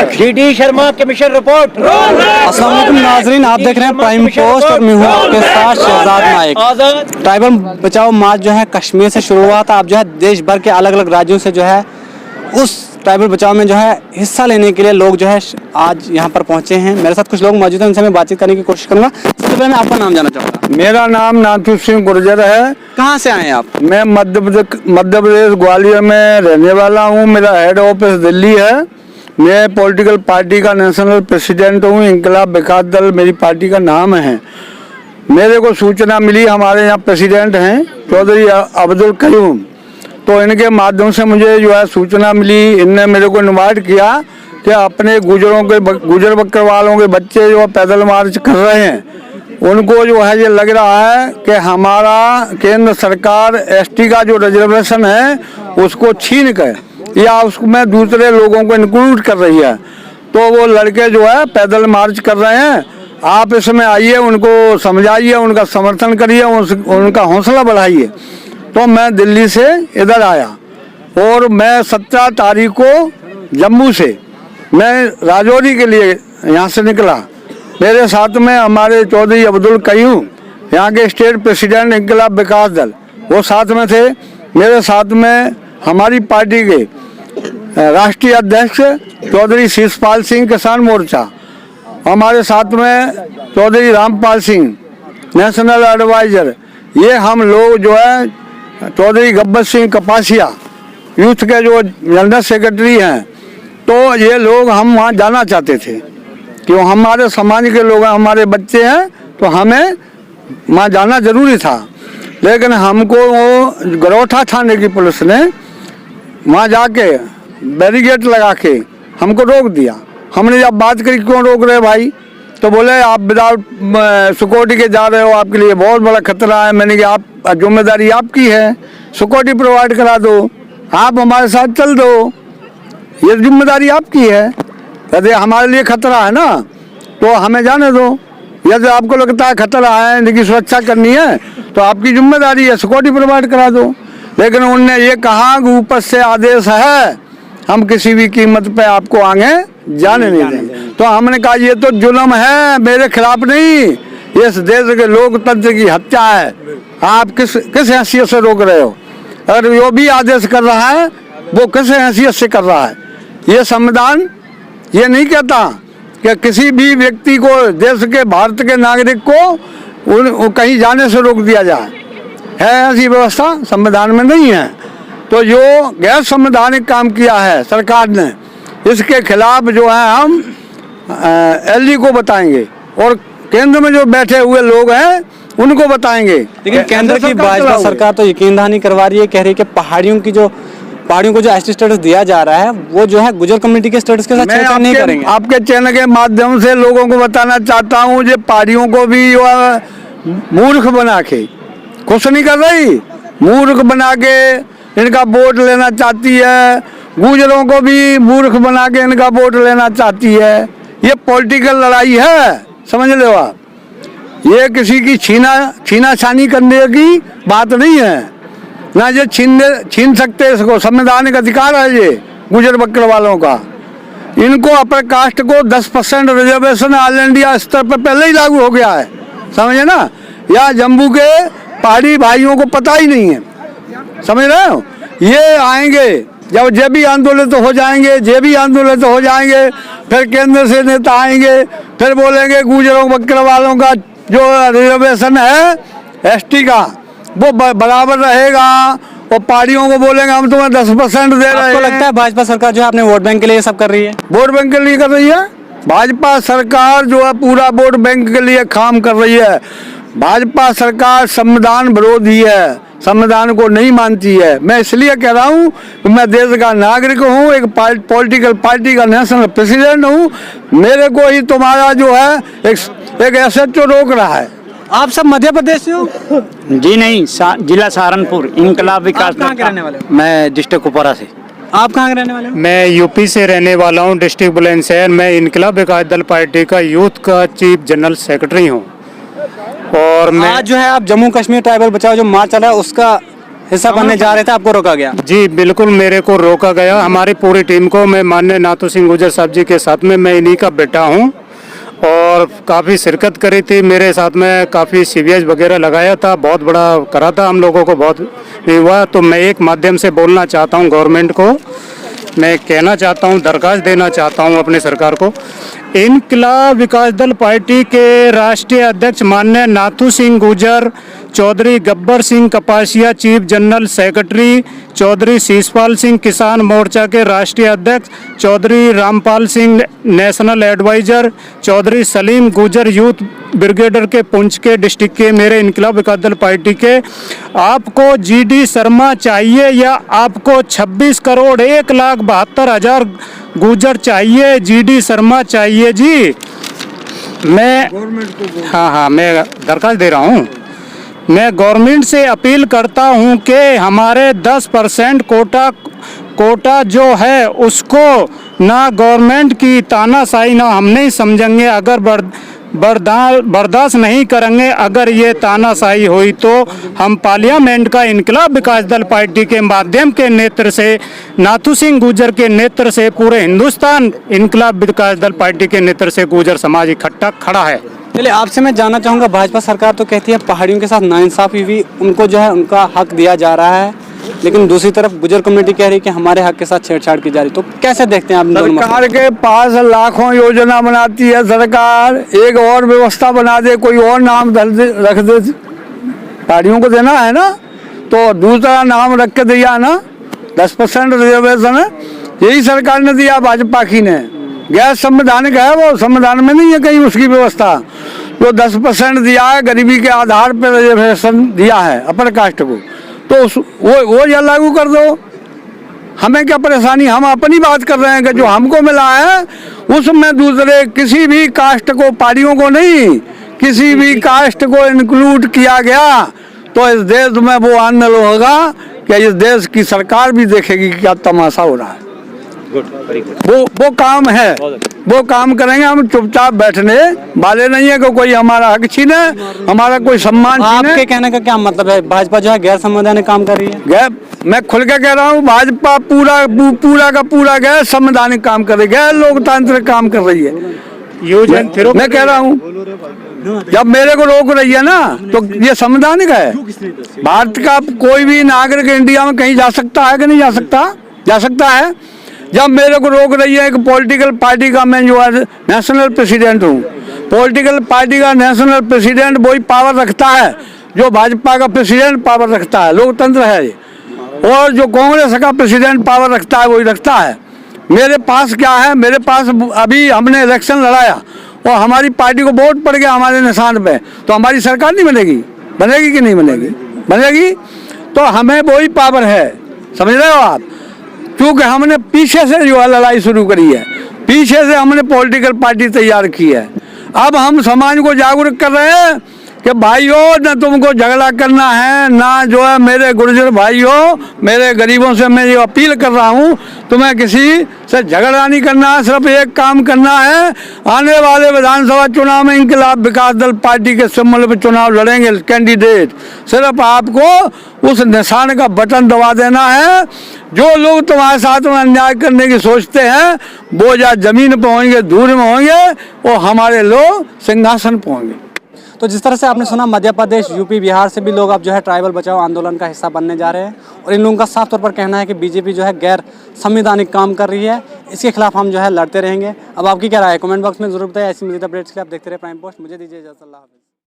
GD Sharma commission report. अस्सलाम वालेकुम नाजरीन, आप देख रहे हैं प्राइम पोस्ट और मैं हूं आपके साथ शहजाद नाइक। ट्राइबल बचाओ मार्च जो है कश्मीर से शुरू हुआ था। अब जो है देश भर के अलग अलग राज्यों से जो है उस ट्राइबल बचाओ में जो है हिस्सा लेने के लिए लोग जो है आज यहाँ पर पहुंचे हैं। मेरे साथ कुछ लोग मौजूद हैं, उनसे मैं बातचीत करने की कोशिश करूंगा। सबसे पहले मैं आपका नाम जानना चाहूँगा। मेरा नाम नाथू सिंह गुर्जर है। कहाँ से आए हैं आप? मैं मध्य प्रदेश ग्वालियर में रहने वाला हूँ। मेरा हेड ऑफिस दिल्ली है। मैं पॉलिटिकल पार्टी का नेशनल प्रेसिडेंट हूँ। इंकलाब विकास दल मेरी पार्टी का नाम है। मेरे को सूचना मिली, हमारे यहाँ प्रेसिडेंट हैं चौधरी अब्दुल कयूम, तो इनके माध्यम से मुझे जो है सूचना मिली। इनने मेरे को इन्वाइट किया कि अपने गुजर बकर वालों के बच्चे जो पैदल मार्च कर रहे हैं, उनको जो है ये लग रहा है कि हमारा केंद्र सरकार एसटी का जो रिजर्वेशन है उसको छीन कर या उसमें दूसरे लोगों को इंक्लूड कर रही है, तो वो लड़के जो है पैदल मार्च कर रहे हैं। आप इसमें आइए, उनको समझाइए, उनका समर्थन करिए, उनका हौसला बढ़ाइए। तो मैं दिल्ली से इधर आया और मैं 17 तारीख को जम्मू से मैं राजौरी के लिए यहाँ से निकला। मेरे साथ में हमारे चौधरी अब्दुल कयूम, यहाँ के स्टेट प्रेसिडेंट इंकलाब विकास दल, वो साथ में थे। मेरे साथ में हमारी पार्टी के राष्ट्रीय अध्यक्ष चौधरी शीशपाल सिंह किसान मोर्चा, हमारे साथ में चौधरी रामपाल सिंह नेशनल एडवाइजर, ये हम लोग जो है चौधरी गब्बर सिंह कपासिया यूथ के जो जनरल सेक्रेटरी हैं, तो ये लोग हम वहाँ जाना चाहते थे कि वो हमारे समाज के लोग हैं, हमारे बच्चे हैं, तो हमें वहाँ जाना जरूरी था। लेकिन हमको वो गरोठा थाने की पुलिस ने वहाँ जाके बैरिकेड लगा के हमको रोक दिया। हमने जब बात करी क्यों रोक रहे भाई, तो बोले आप विदाउट सिक्योरिटी के जा रहे हो, आपके लिए बहुत बड़ा खतरा है। मैंने कहा आप जिम्मेदारी आपकी है, सिक्योरिटी प्रोवाइड करा दो, आप हमारे साथ चल दो, ये जिम्मेदारी आपकी है। यदि हमारे लिए खतरा है ना तो हमें जाने दो। यदि आपको लगता है खतरा है, इनकी सुरक्षा करनी है, तो आपकी जिम्मेदारी है, सिक्योरिटी प्रोवाइड करा दो। लेकिन उनने ये कहा कि ऊपर से आदेश है, हम किसी भी कीमत पे आपको आगे जाने नहीं देंगे। तो हमने कहा ये तो जुल्म है, मेरे खिलाफ नहीं, इस देश के लोकतंत्र की हत्या है। आप किस हैसियत से रोक रहे हो? अगर वो भी आदेश कर रहा है, वो किस हैसियत से कर रहा है? ये संविधान ये नहीं कहता कि किसी भी व्यक्ति को, देश के भारत के नागरिक को कहीं जाने से रोक दिया जाए। है ऐसी व्यवस्था संविधान में नहीं है। तो जो गैर संवैधानिक काम किया है सरकार ने, इसके खिलाफ जो है हम एलजी को बताएंगे और केंद्र में जो बैठे हुए लोग हैं उनको बताएंगे। लेकिन केंद्र की भाजपा सरकार तो यकीन दहानी करवा रही है, कह रही है कि पहाड़ियों को जो एसटी स्टेटस दिया जा रहा है वो जो है गुजर कम्युनिटी के स्टेटस के साथ छेड़छाड़ नहीं करेंगे। आपके चैनल के माध्यम से लोगों को बताना चाहता हूँ, जो पहाड़ियों को भी मूर्ख बना के कुछ नहीं कर रही, मूर्ख बना के इनका वोट लेना चाहती है। गुजरों को भी मूर्ख बना के इनका वोट लेना चाहती है। ये पॉलिटिकल लड़ाई है, समझ लो आप। ये किसी की छीना छानी करने की बात नहीं है ना, ये छीन सकते इसको। संवैधानिक अधिकार है ये गुजर बकर वालों का। इनको अपर कास्ट को 10% रिजर्वेशन ऑल इंडिया स्तर पर पहले ही लागू हो गया है, समझे ना। या जम्मू के पहाड़ी भाइयों को पता ही नहीं है, समझ रहे हो। ये आएंगे जब जे भी आंदोलन तो हो जाएंगे, जे भी आंदोलन तो हो जाएंगे, फिर केंद्र से नेता आएंगे, फिर बोलेंगे गुजरों बकर वालों का जो रिजर्वेशन है एसटी का वो बराबर रहेगा, और पहाड़ियों को बोलेंगे हम तुम्हें 10% दे रहे हैं। आपको लगता है भाजपा सरकार जो है अपने वोट बैंक के लिए सब कर रही है? वोट बैंक के लिए कर रही है। भाजपा सरकार जो है पूरा वोट बैंक के लिए काम कर रही है। भाजपा सरकार संविधान विरोधी है, संविधान को नहीं मानती है। मैं इसलिए कह रहा हूँ कि मैं देश का नागरिक हूँ, एक पॉलिटिकल पार्टी का नेशनल प्रेसिडेंट हूँ। मेरे को ही तुम्हारा जो है एक एसएचओ रोक रहा है। आप सब मध्य प्रदेश से हो? जी नहीं, जिला सहारनपुर इंकलाब विकास। कहाँ के रहने वाले हो? मैं डिस्ट्रिक्ट कुपवारा से। आप कहाँ के रहने वाले हो? मैं यूपी से रहने वाला हूँ, डिस्ट्रिक्ट बुलंदशहर। मैं इंकलाब विकास दल पार्टी का यूथ का चीफ जनरल सेक्रेटरी हूँ। और मैं आज जो है आप जम्मू कश्मीर ट्राइबल बचाओ जो मार्च चल रहा है उसका हिस्सा बनने जा रहे थे, आपको रोका गया? जी बिल्कुल, मेरे को रोका गया। हमारी पूरी टीम को, मैं माननीय नाथू सिंह गुर्जर साहब जी के साथ में, मैं इन्हीं का बेटा हूँ और काफ़ी शिरकत करी थी। मेरे साथ में काफ़ी सीवीएस वगैरह लगाया था, बहुत बड़ा करा था, हम लोगों को बहुत नहीं हुआ। तो मैं एक माध्यम से बोलना चाहता हूँ गवर्नमेंट को, मैं कहना चाहता हूँ, दरखास्त देना चाहता हूँ अपनी सरकार को। इनकलाब विकास दल पार्टी के राष्ट्रीय अध्यक्ष माननीय Nathu Singh Gurjar, Chaudhary Gabbar Singh Kapasia chief general secretary, Chaudhary Sheeshpal Singh किसान मोर्चा के राष्ट्रीय अध्यक्ष, Chaudhary Rampal Singh national adviser, Chaudhary Salim Gurjar youth brigadier के पुंछ के डिस्ट्रिक्ट के मेरे इनकलाब विकास दल पार्टी के, आपको जीडी शर्मा चाहिए या आपको 26 करोड़ 1,72,000 गुर्जर चाहिए? जीडी शर्मा चाहिए जी। मैं मैं दरखास्त दे रहा हूँ। मैं गवर्नमेंट से अपील करता हूँ कि हमारे 10% कोटा जो है उसको ना गवर्नमेंट की तानाशाही ना हम नहीं समझेंगे, अगर बर्दाश्त नहीं करेंगे। अगर ये तानाशाही हुई तो हम पार्लियामेंट का इनकलाब विकास दल पार्टी के माध्यम के नेतृत्व से, नाथू सिंह गुर्जर के नेतृत्व से, पूरे हिंदुस्तान इनकलाब विकास दल पार्टी के नेतृत्व से गुर्जर समाज इकट्ठा खड़ा है। चलिए, आपसे मैं जानना चाहूँगा, भाजपा सरकार तो कहती है पहाड़ियों के साथ नाइंसाफी हुई, उनको जो है उनका हक दिया जा रहा है, लेकिन दूसरी तरफ गुर्जर कम्युनिटी कह रही है कि हमारे हक के साथ छेड़छाड़ की जा रही। तो कैसे देखते हैं आप? सरकार के पास लाखों योजना बनाती है सरकार, एक और व्यवस्था बना दे, कोई और नाम रख दे, पहाड़ियों को देना है ना, तो दूसरा नाम रख के दिया ना, 10% रिजर्वेशन है, यही सरकार ने दिया भाजपा की ने। गैर संवैधानिक है वो, संविधान में नहीं है कहीं उसकी व्यवस्था। जो 10% दिया है, गरीबी के आधार पर रिजर्वेशन दिया है अपर कास्ट को, तो वो या लागू कर दो। हमें क्या परेशानी, हम अपनी बात कर रहे हैं कि जो हमको मिला है उसमें दूसरे किसी भी कास्ट को, पहाड़ियों को नहीं, किसी भी कास्ट को इंक्लूड किया गया तो इस देश में वो आंदोलन होगा कि इस देश की सरकार भी देखेगी क्या तमाशा हो रहा है। वो काम है, वो काम करेंगे। हम चुपचाप बैठने वाले नहीं है कि कोई हमारा हक छीने, हमारा कोई सम्मान छीने। आपके कहने का क्या मतलब है? भाजपा जो है गैर संवैधानिक काम कर रही है? मैं खुल के कह रहा हूँ, भाजपा पूरा का पूरा गैर संवैधानिक काम कर रही है, गैर लोकतांत्रिक काम कर रही है। मैं कह रहा हूँ, जब मेरे को रोक रही है ना, तो ये संवैधानिक है। भारत का कोई भी नागरिक इंडिया में कहीं जा सकता है कि नहीं जा सकता? जा सकता है। जब मेरे को रोक रही है एक पॉलिटिकल पार्टी का, मैं जो है नेशनल प्रेसिडेंट हूँ, पॉलिटिकल पार्टी का नेशनल प्रेसिडेंट वही पावर रखता है जो भाजपा का प्रेसिडेंट पावर रखता है, लोकतंत्र है ये। और जो कांग्रेस का प्रेसिडेंट पावर रखता है वही रखता है। मेरे पास क्या है, मेरे पास अभी हमने इलेक्शन लड़ाया और हमारी पार्टी को वोट पड़ गया हमारे निशान पे, तो हमारी सरकार नहीं बनेगी? बनेगी कि नहीं बनेगी? बनेगी। तो हमें वही पावर है, समझ रहे हो आप? क्योंकि हमने पीछे से जो है लड़ाई शुरू करी है, पीछे से हमने पॉलिटिकल पार्टी तैयार की है। अब हम समाज को जागरूक कर रहे हैं कि भाइयों, न तुमको झगड़ा करना है, ना जो है मेरे गुर्जर भाइयों, मेरे गरीबों से मैं ये अपील कर रहा हूँ, तुम्हें किसी से झगड़ा नहीं करना है, सिर्फ एक काम करना है। आने वाले विधानसभा चुनाव में इनकलाब विकास दल पार्टी के सिंबल पर चुनाव लड़ेंगे कैंडिडेट, सिर्फ आपको उस निशान का बटन दबा देना है। जो लोग तुम्हारे साथ में अन्याय करने की सोचते हैं वो या जमीन पर होंगे, धूल में होंगे, और हमारे लोग सिंहासन पर होंगे। तो जिस तरह से आपने सुना, मध्य प्रदेश, यूपी, बिहार से भी लोग अब जो है ट्राइबल बचाओ आंदोलन का हिस्सा बनने जा रहे हैं, और इन लोगों का साफ तौर पर कहना है कि बीजेपी जो है गैर संवैधानिक काम कर रही है, इसके खिलाफ हम जो है लड़ते रहेंगे। अब आपकी क्या राय है? कमेंट बॉक्स में जरूर बताइए। ऐसी मज़ीद अपडेट्स के लिए आप देखते रहे प्राइम पोस्ट। मुझे दीजिए इजाज़त। अल्लाह हाफ़िज़।